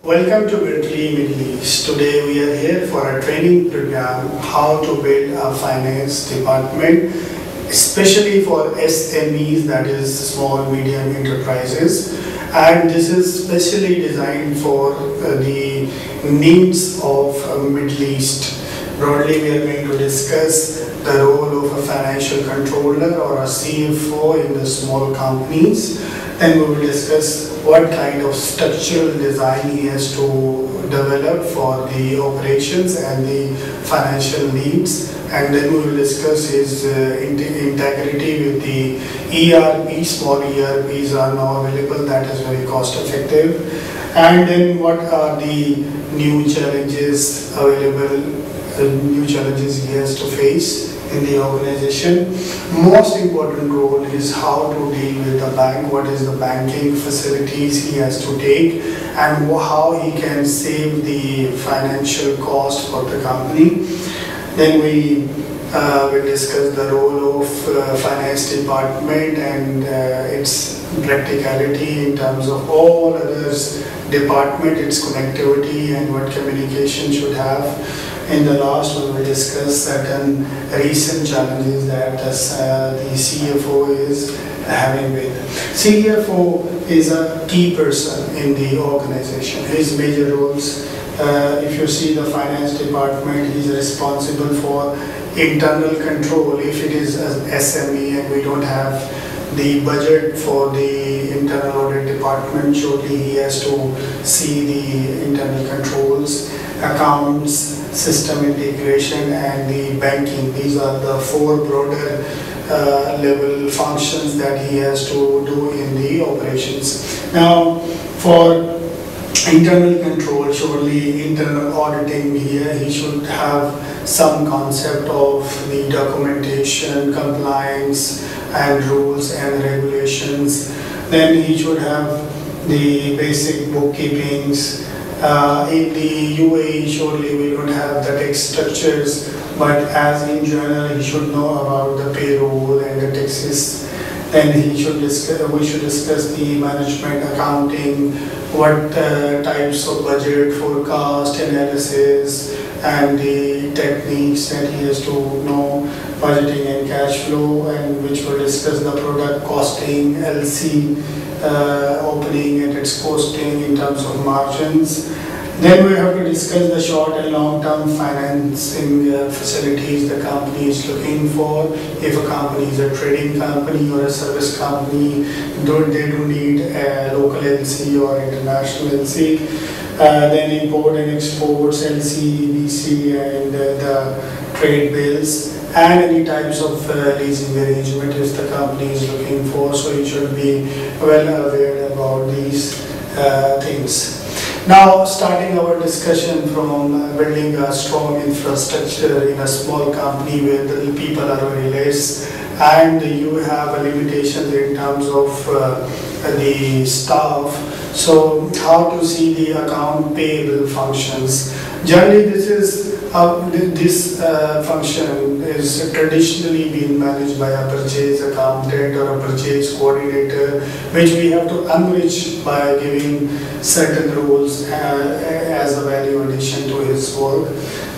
Welcome to Bentley Middle East. Today we are here for a training program how to build a finance department, especially for SMEs, that is small medium enterprises. And this is specially designed for the needs of Middle East. Broadly, we are going to discuss the role of a financial controller or a CFO in the small companies. Then we will discuss what kind of structural design he has to develop for the operations and the financial needs. And then we will discuss his integrity with the ERP. Small ERPs are now available, that is very cost effective. And then what are the new challenges available, new challenges he has to face in the organization. Most important role is how to deal with the bank, what is the banking facilities he has to take, and how he can save the financial cost for the company. Then we will discuss the role of finance department and its practicality in terms of all others department, its connectivity and what communication should have. In the last, we will discuss certain recent challenges that the CFO is having with. CFO is a key person in the organization. His major roles, if you see the finance department, he is responsible for internal control. If it is an SME and we don't have the budget for the internal audit department, surely he has to see the internal controls, accounts, system integration and the banking. These are the four broader level functions that he has to do in the operations. Now, for internal control, surely internal auditing here, he should have some concept of the documentation, compliance and rules and regulations. Then he should have the basic bookkeepings. In the UAE, surely we don't have the tax structures, but as in general, he should know about the payroll and the taxes. Then we should discuss the management accounting, what types of budget, forecast, analysis, and the techniques that he has to know, budgeting and cash flow, and which will discuss the product costing, LC, opening and its costing in terms of margins. Then we have to discuss the short and long-term financing facilities the company is looking for. If a company is a trading company or a service company, they do need a local LC or international LC. Then import and exports, LC, BC, and the trade bills, and any types of leasing arrangement if the company is looking for. So you should be well aware about these things. Now, starting our discussion from building a strong infrastructure in a small company where the people are very less and you have limitations in terms of the staff. So how to see the account payable functions. Generally, this function is traditionally been managed by a purchase accountant or a purchase coordinator, which we have to enrich by giving certain roles as a value addition to his work.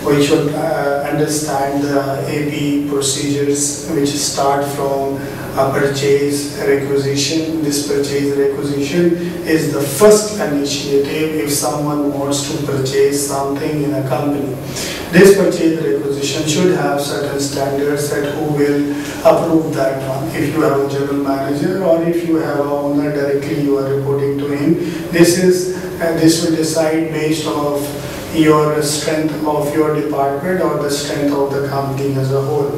We should understand the AP procedures, which start from a purchase requisition. This purchase requisition is the first initiative if someone wants to purchase something in a company. This purchase requisition should have certain standards that who will approve that one. If you have a general manager or if you have a owner directly you are reporting to him, this will decide based off your strength of your department or the strength of the company as a whole.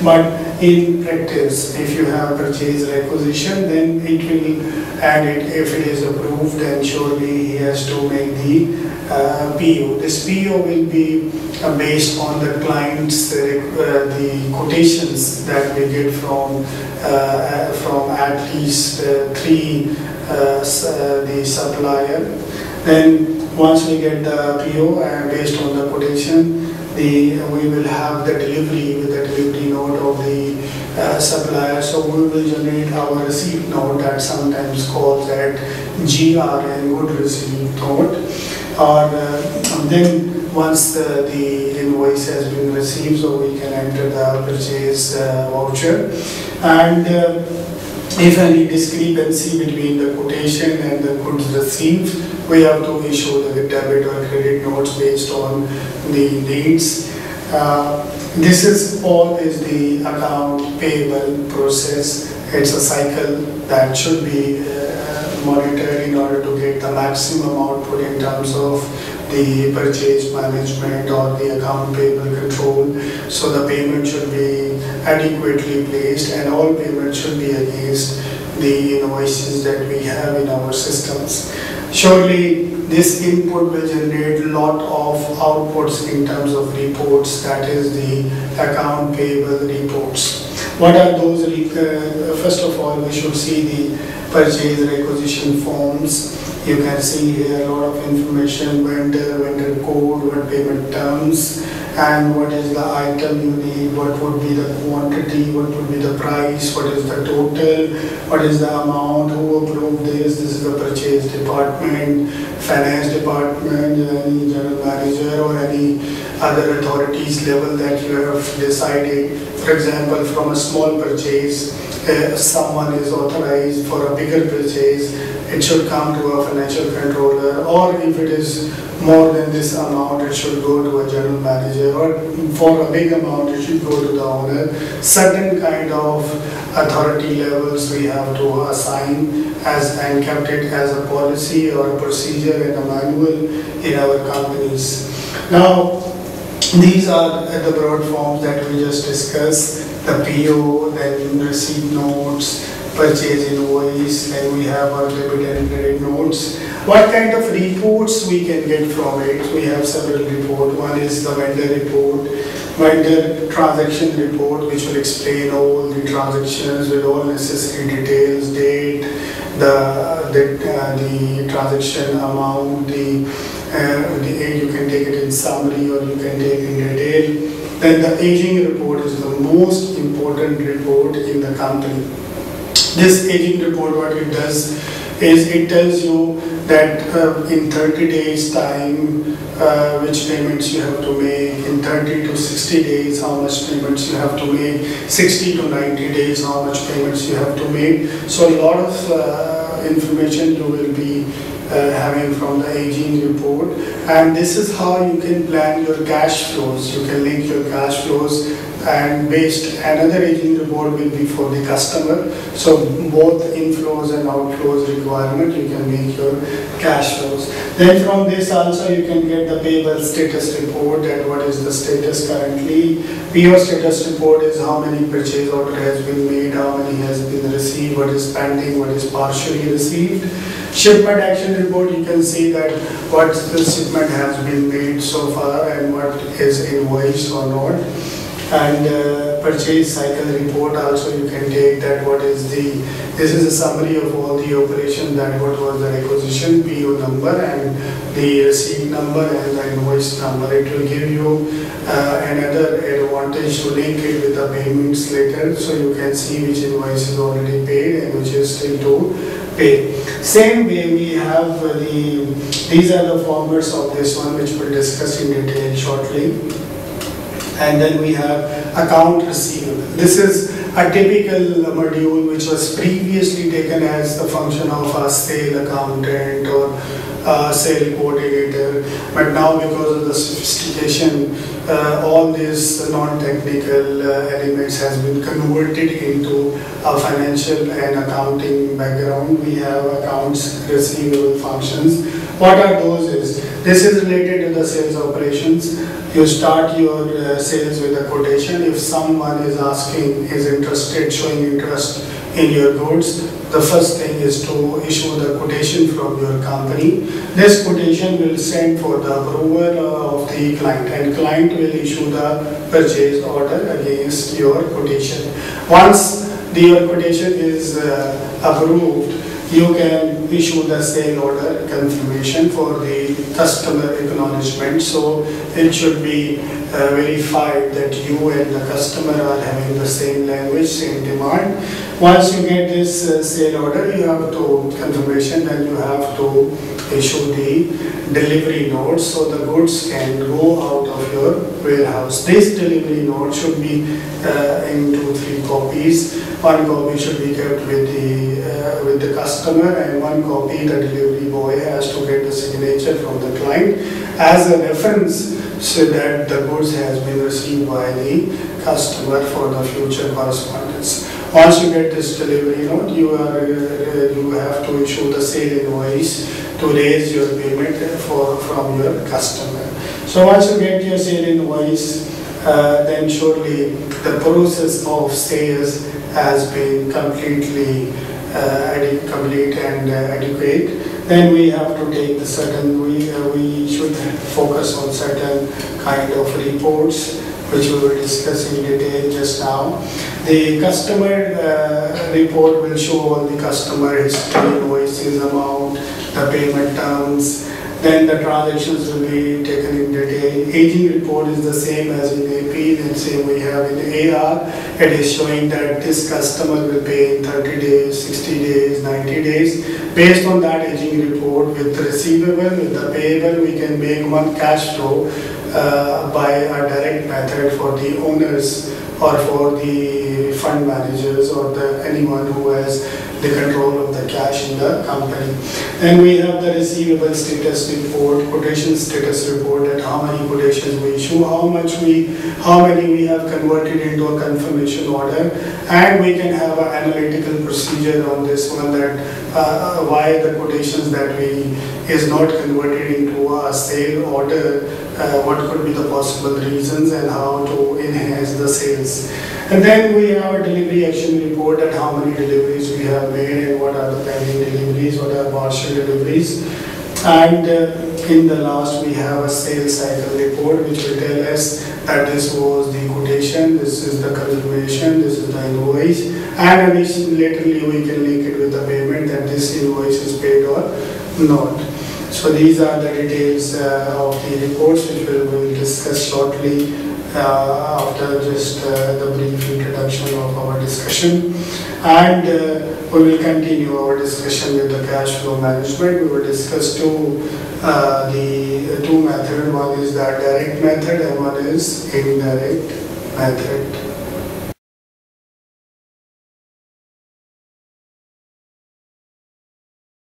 But in practice, if you have purchase requisition, then it will, and if it is approved, then surely he has to make the PO. This PO will be based on the client's the quotations that we get from at least three the supplier. Then once we get the PO and based on the quotation, we will have the delivery with the delivery note of the supplier. So we will generate our receipt note that sometimes calls at GRN, good receipt note. or then once the invoice has been received, so we can enter the purchase voucher. And if any discrepancy between the quotation and the goods received, we have to issue the debit or credit notes based on the needs. This is always the account payable process. It's a cycle that should be monitored in order to get the maximum output in terms of the purchase management or the account payable control. So the payment should be adequately placed, and all payments should be against the invoices that we have in our systems. Surely this input will generate a lot of outputs in terms of reports, that is the account payable reports. What are those? First of all, we should see the purchase requisition forms. You can see here a lot of information: vendor code, what payment terms, and what is the item you need, what would be the quantity, what would be the price, what is the total, what is the amount, who approved this. This is the purchase department, finance department, any general manager or any other authorities level that you have decided. For example, from a small purchase, someone is authorized for a bigger purchase, it should come to a financial controller, or if it is more than this amount, it should go to a general manager, or for a big amount, it should go to the owner. Certain kind of authority levels we have to assign as and kept it as a policy or a procedure and a manual in our companies. Now, these are the broad forms that we just discussed: the PO, then receipt notes, purchase invoice, then we have our debit and credit notes. What kind of reports we can get from it? We have several reports. One is the vendor report, vendor transaction report, which will explain all the transactions with all necessary details, date, the transaction amount, you can take it in summary or you can take in detail. Then the aging report is the most important report in the company. This aging report, what it does is it tells you that in 30 days time, which payments you have to make, in 30 to 60 days, how much payments you have to make, 60 to 90 days, how much payments you have to make. So a lot of information you will be having from the aging report, and this is how you can plan your cash flows. You can link your cash flows, and based another aging report will be for the customer. So both inflows and outflows requirement, you can make your cash flows. Then from this also you can get the payable status report, and what is the status currently. PO status report is how many purchase order has been made, how many has been received, what is pending, what is partially received. Shipment action report, you can see that what the shipment has been made so far and what is invoiced or not. And purchase cycle report also you can take that what is this is a summary of all the operations, that what was the requisition, PO number and the receipt number and the invoice number. It will give you another advantage to link it with the payments later, so you can see which invoice is already paid and which is still to pay. Same way we have these are the formats of this one, which we'll discuss in detail shortly. And then we have account receivable. This is a typical module which was previously taken as the function of a sale accountant or sale coordinator, but now because of the sophistication, all these non-technical elements has been converted into a financial and accounting background. We have accounts receivable functions. What are those is, this is related to the sales operations. You start your sales with a quotation. If someone is asking, is interested, showing interest in your goods, the first thing is to issue the quotation from your company. This quotation will send for the approval of the client, and client will issue the purchase order against your quotation. Once your quotation is approved, you can issue the sale order confirmation for the customer acknowledgement. So it should be verified that you and the customer are having the same language, same demand. Once you get this sale order, you have to confirmation, then you have to issue the delivery note so the goods can go out of your warehouse. This delivery note should be in 2-3 copies. One copy should be kept with the customer, and one copy the delivery boy has to get the signature from the client as a reference, so that the goods has been received by the customer for the future correspondence. Once you get this delivery note, you have to issue the sale invoice to raise your payment from your customer. So once you get your sale invoice, then surely the process of sales has been completely complete and adequate. Then we have to take the certain, we should focus on certain kind of reports which we will discuss in detail just now. The customer report will show all the customer history, invoices, amount, the payment terms. Then the transactions will be taken in detail. Aging report is the same as in AP, and same we have in AR. It is showing that this customer will pay in 30 days, 60 days, 90 days. Based on that aging report, with the receivable, with the payable, we can make one cash flow by a direct method for the owners or for the fund managers or anyone who has the control of the cash in the company. Then we have the receivable status report, quotation status report, that how many quotations we issue, how many we have converted into a confirmation order, and we can have an analytical procedure on this one, that why the quotations that we is not converted into a sale order, what could be the possible reasons and how to enhance the sales. And then we have a delivery action report, that how many deliveries we have made and what are the pending deliveries, what are partial deliveries. And in the last we have a sales cycle report, which will tell us that this was the quotation, this is the confirmation, this is the invoice, and laterally we can link it with the payment, that this invoice is paid or not. So these are the details of the reports, which we will discuss shortly after just the brief introduction of our discussion. And we will continue our discussion with the cash flow management. We will discuss two methods. One is the direct method and one is indirect method.